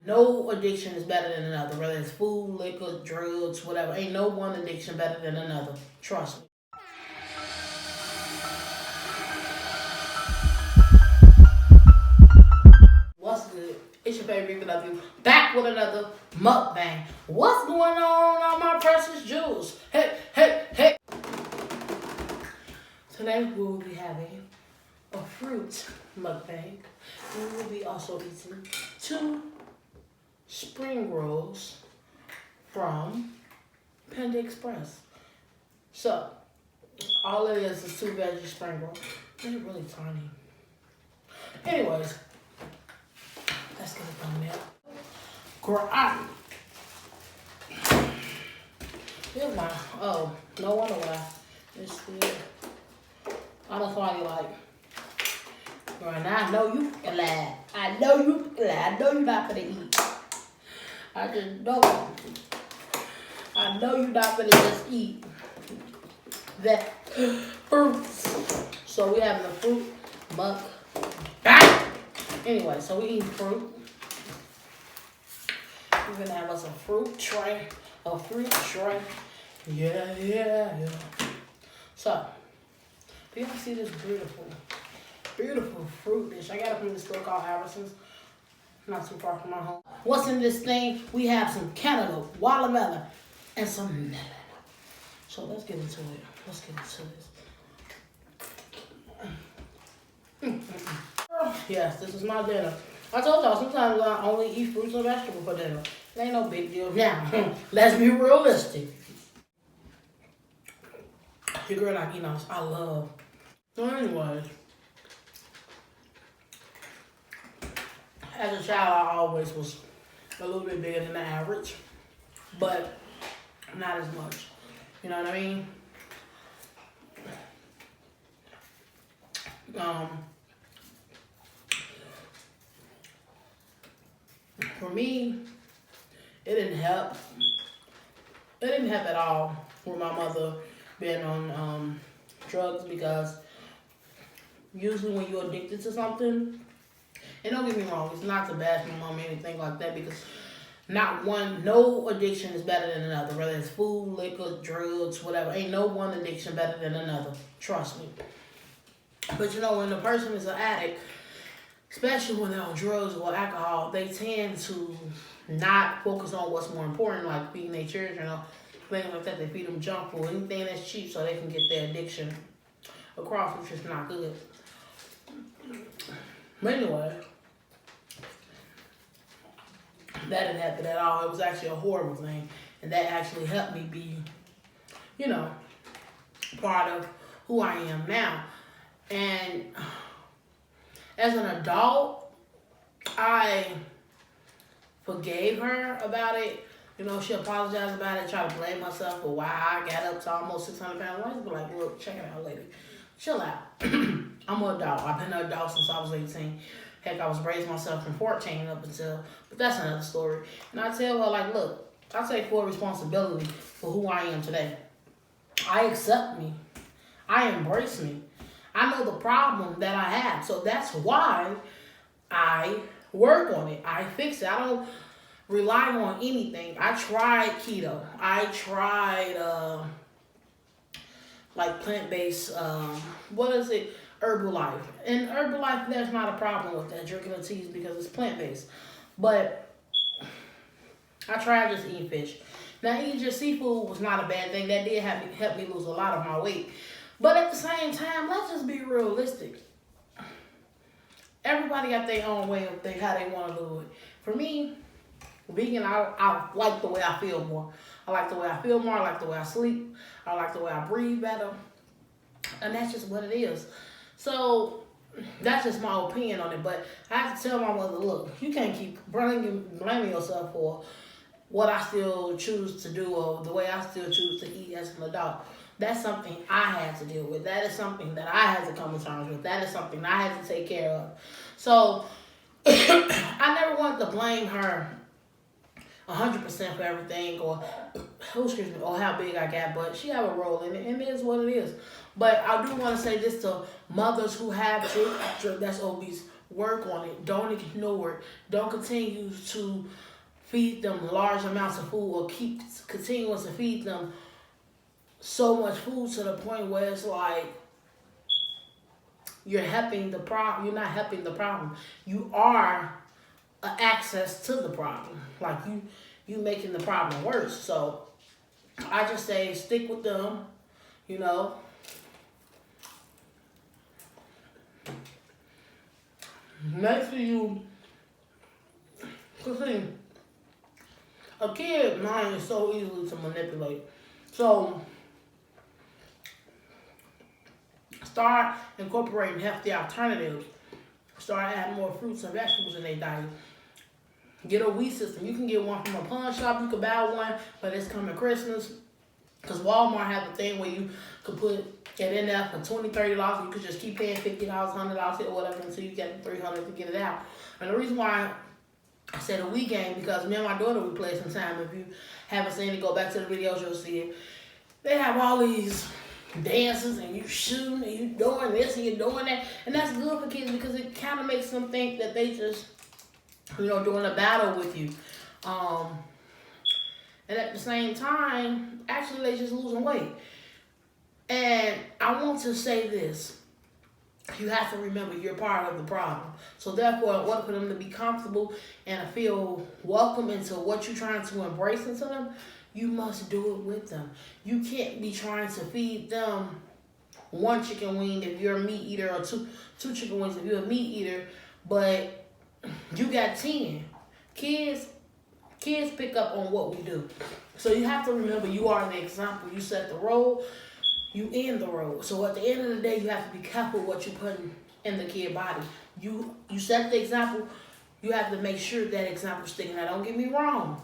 No addiction is better than another, whether it's food, liquor, drugs, whatever. Ain't no one addiction better than another. Trust me. What's good? It's your favorite people of you. Back with another mukbang. What's going on, all my precious jewels? Hey, hey, hey. Today we will be having a fruit mukbang. We will be also eating 2 spring rolls from Panda Express. So, all it is 2 veggie spring rolls. They're really tiny. Anyways, let's get a thumbnail. Grind. Here's my, no wonder why. It's still, I don't find it like, right now I know you can lie. I know you can lie. I know you're not gonna eat. I just know. I know you're not gonna just eat that fruit. So we having a fruit muk. Anyway, so we eating fruit. We're gonna have us a fruit tray. A fruit tray. Yeah. So, do y'all see this beautiful fruit dish? I got it from this store called Albertsons. Not too far from my home. What's in this thing? We have some cantaloupe, watermelon, and some melon. So let's get into it. Let's get into this. Yes, this is my dinner. I told y'all sometimes I only eat fruits and vegetables for dinner. It ain't no big deal. Now, let's be realistic. Your girl like, I love. So anyways, as a child, I always was a little bit bigger than the average, but not as much. You know what I mean? For me, it didn't help. It didn't help at all with my mother being on drugs, because usually when you're addicted to something, and don't get me wrong, it's not to bash my mom or anything like that, because no addiction is better than another, whether it's food, liquor, drugs, whatever. Ain't no one addiction better than another. Trust me. But when a person is an addict, especially when they're on drugs or alcohol, they tend to not focus on what's more important, like feeding their children or things like that. They feed them junk food, anything that's cheap, so they can get their addiction across, which is not good. But anyway, that didn't happen at all. It was actually a horrible thing, and that actually helped me be, part of who I am now. And as an adult, I forgave her about it. She apologized about it, tried to blame herself for why I got up to almost 600 pounds. I was like, look, check it out, lady. Chill out. I'm an adult. I've been an adult since I was 18. Heck, I was raising myself from 14 up until, but that's another story. And I tell her, like, look, I take full responsibility for who I am today. I accept me. I embrace me. I know the problem that I have. So that's why I work on it. I fix it. I don't rely on anything. I tried keto. I tried like plant-based, Herbalife. And Herbalife, there's not a problem with that, drinking the teas, because it's plant-based. But I tried just eating fish. Now, eating just seafood was not a bad thing. That did help me lose a lot of my weight. But at the same time, let's just be realistic. Everybody got their own way of how they want to do it. For me, vegan, I like the way I feel more. I like the way I feel more. I like the way I sleep. I like the way I breathe better. And that's just what it is. So that's just my opinion on it. But I have to tell my mother, look, you can't keep blaming yourself for what I still choose to do or the way I still choose to eat as an adult. That's something I had to deal with. That is something that I had to come to terms with. That is something I had to take care of. So I never wanted to blame her 100% for everything or how big I got, but she have a role in it, and it is what it is. But I do want to say this to mothers who have children that's obese. Work on it. Don't ignore it. Don't continue to feed them large amounts of food or keep continuing to feed them so much food to the point where it's like you're helping the problem. You're not helping the problem. You are access to the problem. Like you making the problem worse. So I just say stick with them. You know. Make sure you, cause see, a kid mind is so easily to manipulate. So start incorporating healthy alternatives. Start adding more fruits and vegetables in their diet. Get a wheat system. You can get one from a pawn shop. You can buy one, but it's coming Christmas. Because Walmart has a thing where you could put it in there for $20, $30. You could just keep paying $50, $100 or whatever until you get $300 to get it out. And the reason why I said a wheat game, because me and my daughter, we play sometime. If you haven't seen it, go back to the videos, you'll see it. They have all these dances and you shooting and you doing this and you're doing that. And that's good for kids because it kind of makes them think that they just, doing a battle with you. And at the same time, actually they just losing weight. And I want to say this. You have to remember you're part of the problem. So therefore, in order for them to be comfortable and feel welcome into what you're trying to embrace into them, you must do it with them. You can't be trying to feed them one chicken wing if you're a meat eater or two chicken wings if you're a meat eater, but you got 10. Kids pick up on what we do. So you have to remember you are the example. You set the role, you end the role. So at the end of the day, you have to be careful what you put in the kid body. You set the example, you have to make sure that example sticking. Now don't get me wrong.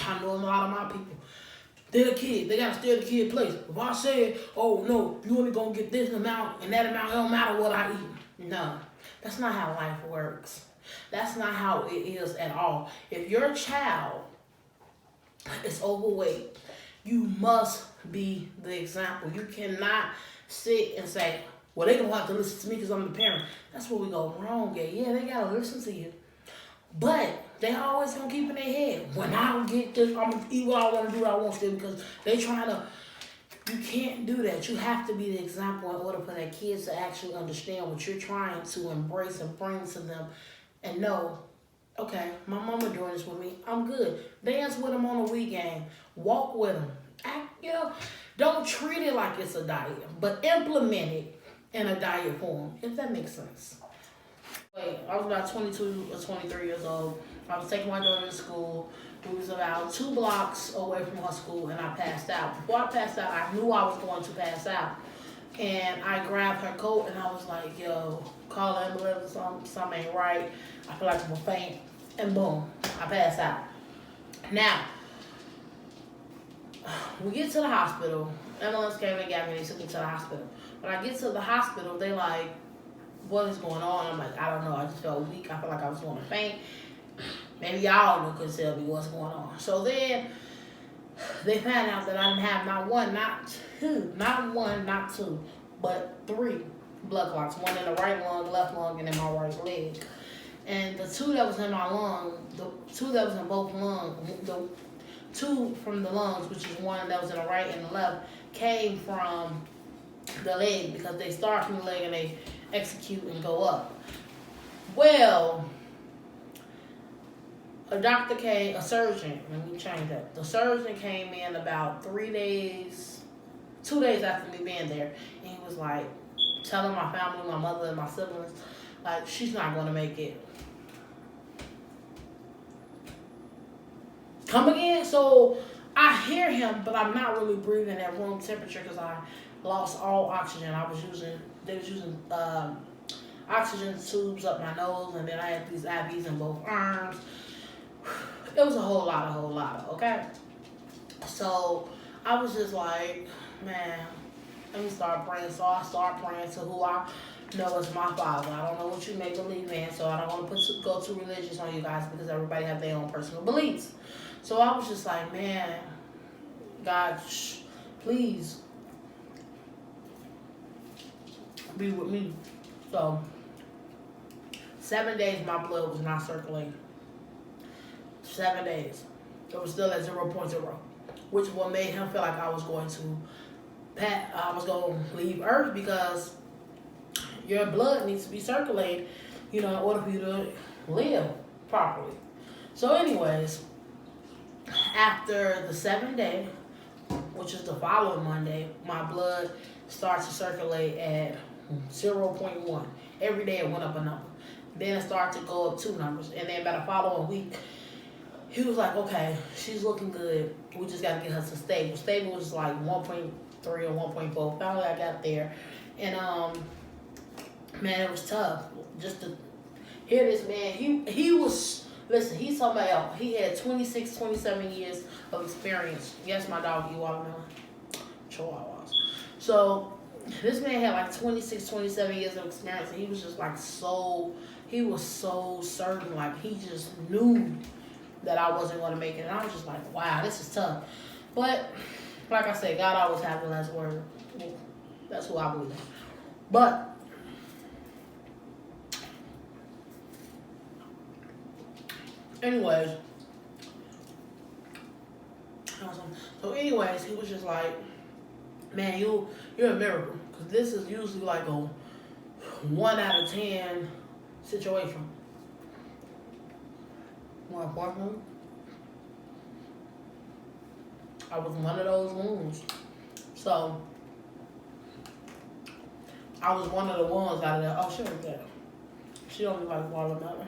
I know a lot of my people. They're a kid. They gotta stay at the kid place. If I said, oh no, you only gonna get this amount and that amount, it don't matter what I eat. No, that's not how life works. That's not how it is at all. If your child is overweight, you must be the example. You cannot sit and say, well, they don't have to listen to me because I'm the parent. That's where we go wrong at. Yeah, they got to listen to you. But they always going to keep in their head, when I don't get this, I'm going to eat what I want to do what I want to do because they trying to, you can't do that. You have to be the example in order for their kids to actually understand what you're trying to embrace and bring to them. And know, okay, my mama doing this with me. I'm good. Dance with them on a weekend. Walk with them. Act, don't treat it like it's a diet, but implement it in a diet form, if that makes sense. Wait, I was about 22 or 23 years old. I was taking my daughter to school. We was about 2 blocks away from her school, and I passed out. Before I passed out, I knew I was going to pass out. And I grabbed her coat, and I was like, yo, call an ambulance, something ain't right. I feel like I'm gonna faint. And boom, I passed out. Now, we get to the hospital. Ambulance came and got me. They took me to the hospital. When I get to the hospital, they like, what is going on? I'm like, I don't know. I just felt weak. I felt like I was going to faint. Maybe y'all could tell me what's going on. So then they found out that I didn't have not one, not two, but 3 blood clots. One in the right lung, left lung, and in my right leg. And the 2 that was in my lung, the 2 that was in both lungs, the 2 from the lungs, which is one that was in the right and the left, came from the leg because they start from the leg and they execute and go up. Well, a surgeon, let me change that. The surgeon came in about 2 days after me being there, and he was like, telling my family, my mother and my siblings, like, she's not going to make it. Come again? So I hear him, but I'm not really breathing at room temperature because I lost all oxygen. They was using oxygen tubes up my nose, and then I had these IVs in both arms. It was a whole lot, okay? So I was just like, man, let me start praying. So I start praying to who I know is my Father. I don't know what you may believe in, so I don't want to go too religious on you guys because everybody have their own personal beliefs. So I was just like, man, God, please be with me. So 7 days my blood was not circulating. 7 days. It was still at 0.0, which what made him feel like I was going to leave Earth, because your blood needs to be circulated, in order for you to live properly. So anyways, after the 7th day, which is the following Monday, my blood starts to circulate at 0.1. Every day it went up a number. Then it started to go up 2 numbers. And then by the following week, he was like, okay, she's looking good. We just got to get her to stable. Stable was like 1.3 or 1.4. Finally, I got there. And, man, it was tough. Just to hear this man. He was, listen, he's talking about, he had 26, 27 years of experience. Yes, my dog, you watermelon. Chihuahuas. So, this man had like 26, 27 years of experience. And he was just like he was so certain. Like, he just knew that I wasn't going to make it. And I was just like, wow, this is tough. But, like I said, God always has the last word. That's who I believe in. But, anyways, he was just like, man, you're a miracle. Because this is usually like a 1 out of 10 situation. More importantly, I was one of those wounds. So, I was one of the ones out of that. Oh, she was there. She don't like watermelon.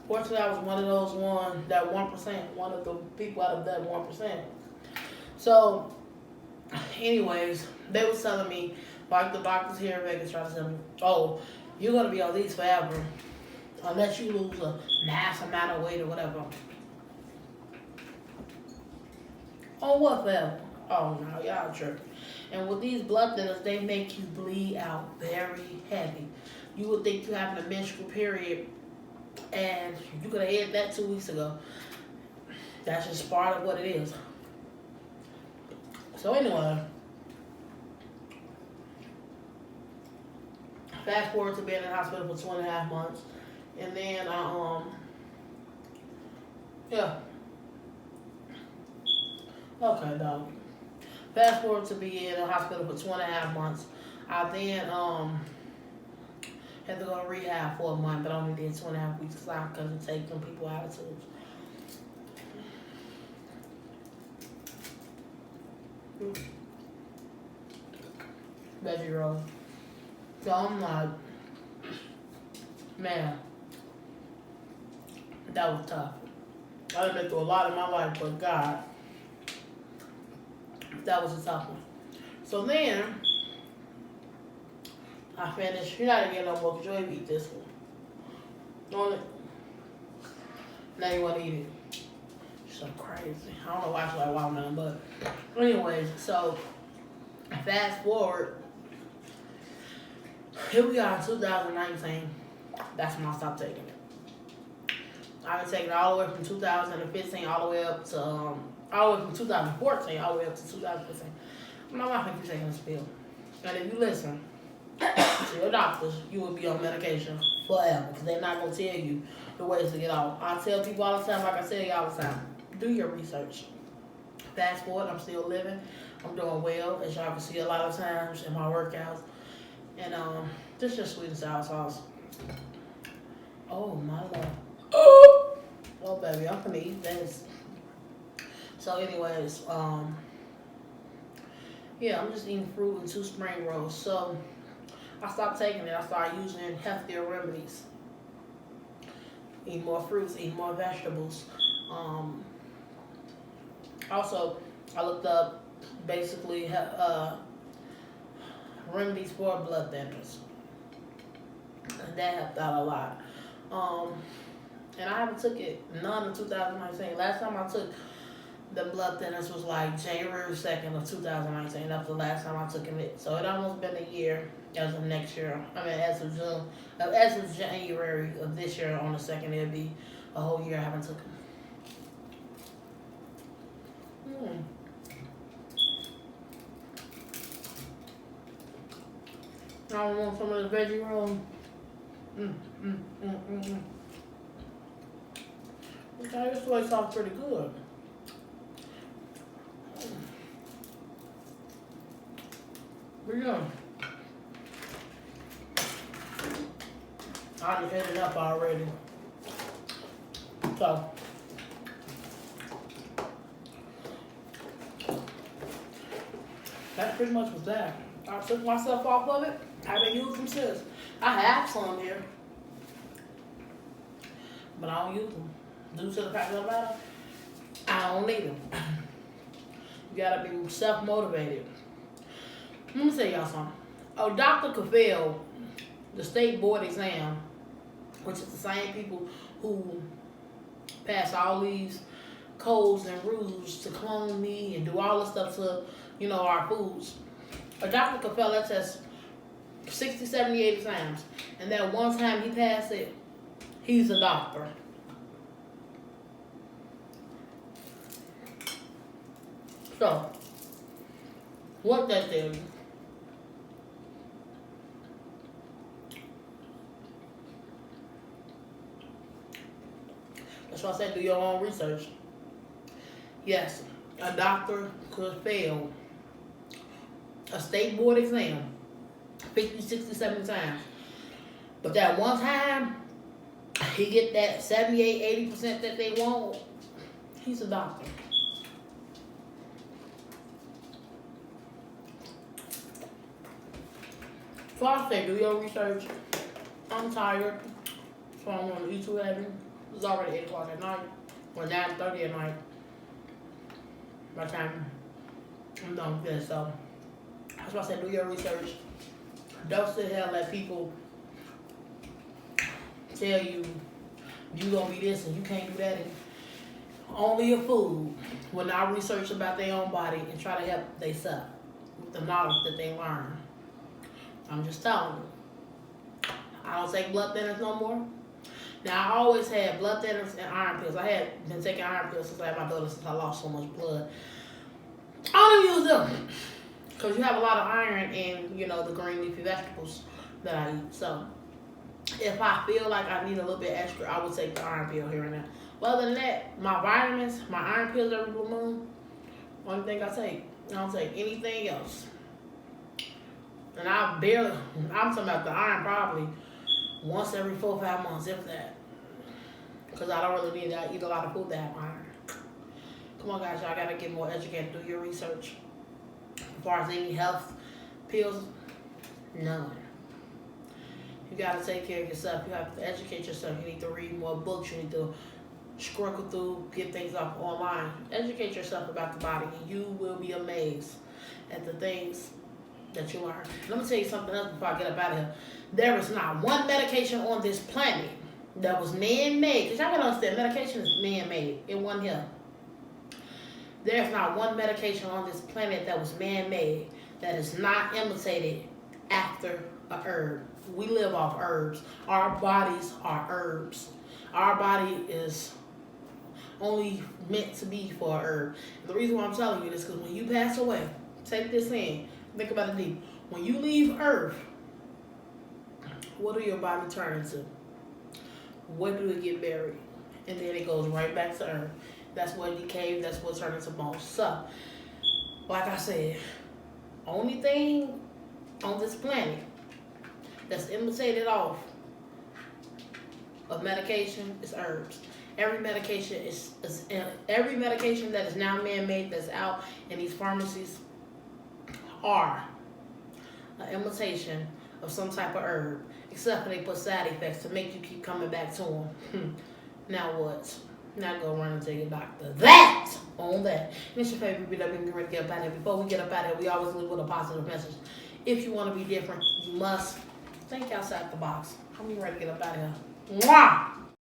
Fortunately, I was one of those ones, that 1%, one of the people out of that 1%. So, anyways, they was telling me, like the doctors here in Vegas tried to tell me, oh, you're going to be on these forever, unless you lose a mass amount of weight or whatever. Oh, what forever? Oh, no, y'all tripping. And with these blood thinners, they make you bleed out very heavy. You would think you're having a menstrual period, and you could have had that 2 weeks ago. That's just part of what it is. So anyway, fast forward to being in the hospital for 2.5 months. And then yeah. Okay, dog. Fast forward to being in the hospital for 2.5 months. I then had to go to rehab for a month, but I only did 2.5 weeks because I couldn't take them people attitudes. Veggie roll. So I'm like, man, that was tough. I've been through a lot in my life, but God, that was a tough one. So then, I finished. You're not even getting no more because you ain't eat this one. On it. Now you want to eat it. So crazy. I don't know why I like watermelon, but anyways, so fast forward. Here we are in 2019. That's when I stopped taking it. I've been taking it all the way from 2015 all the way up to all the way from 2014 all the way up to 2015. I'm not going to keep taking this pill. And if you listen to your doctors, you will be on medication forever because they're not going to tell you the ways to get off. I tell people all the time, like I tell you all the time, do your research. Fast forward, I'm still living. I'm doing well, as y'all can see a lot of times in my workouts. And this is just sweet and sour sauce. Oh my Lord. Oh baby, I'm gonna eat this. So anyways, yeah, I'm just eating fruit and 2 spring rolls. So I stopped taking it. I started using healthier remedies. Eat more fruits, eat more vegetables. Also, I looked up basically remedies for blood thinners. And that helped out a lot. And I haven't took it none in 2019. Last time I took the blood thinners was like January 2nd of 2019. That was the last time I took it. So it almost been a year as of next year. I mean, as of June, as of January of this year on the 2nd, it'll be a whole year I haven't took them. I don't want some of this veggie roll. Okay, this soy sauce pretty good. But yeah, I just hit it up already. So, that pretty much was that. I took myself off of it. I've been using them since. I have some here, but I don't use them. Due to the fact of the matter, I don't need them. You gotta be self-motivated. Let me tell y'all something. A doctor could fail the state board exam, which is the same people who pass all these codes and rules to clone me and do all this stuff to, you know, our foods. A doctor could fail that test 60, 70, 80 times. And that one time he passed it, he's a doctor. So, what that tells you? That's why I said do your own research. Yes, a doctor could fail a state board exam 50, 60, 70 times. But that one time, he get that 78, 80% that they want, he's a doctor. So I say do your research. I'm tired, so I don't want to eat too heavy. It's already 8 o'clock at night, or 9:30 at night. By the time I'm done with this, so that's why I said do your research. Don't sit here and let people tell you you gonna be this and you can't do that. And only a fool will not research about their own body and try to help themselves with the knowledge that they learn. I'm just telling you. I don't take blood thinners no more. Now, I always had blood thinners and iron pills. I had been taking iron pills since I had my daughter, since I lost so much blood. I don't use them because you have a lot of iron in, you know, the green leafy vegetables that I eat. So, if I feel like I need a little bit extra, I would take the iron pill here and there. But other than that, my vitamins, my iron pills every blue moon, only thing I take. I don't take anything else. And I'm talking about the iron probably once every 4 or 5 months, if that. Because I don't really need it. I eat a lot of food that have iron. Come on, guys, y'all got to get more educated. Do your research. As far as any health pills, none. You got to take care of yourself. You have to educate yourself. You need to read more books. You need to scroll through, get things off online. Educate yourself about the body, and you will be amazed at the things that you learn. Let me tell you something else before I get up out of here. There is not one medication on this planet that was man-made. Because y'all gotta understand, medication is man-made. It wasn't here. There's not one medication on this planet that was man-made that is not imitated after a herb. We live off herbs. Our bodies are herbs. Our body is only meant to be for a herb. And the reason why I'm telling you this is because when you pass away, take this in. Think about it deep. When you leave Earth, what do your body turn into? What do it get buried? And then it goes right back to Earth. That's what it decays. That's what turns into bones. So, like I said, only thing on this planet that's imitated off of medication is herbs. Every medication every medication that is now man-made that's out in these pharmacies are an imitation of some type of herb, except for they put side effects to make you keep coming back to them. Now what? Now go run and tell your doctor that on that. And it's your favorite video. We're ready to get up out of here. Before we get up out of here, we always live with a positive message. If you want to be different, you must think outside the box. I'm ready to get up out of here. Mwah!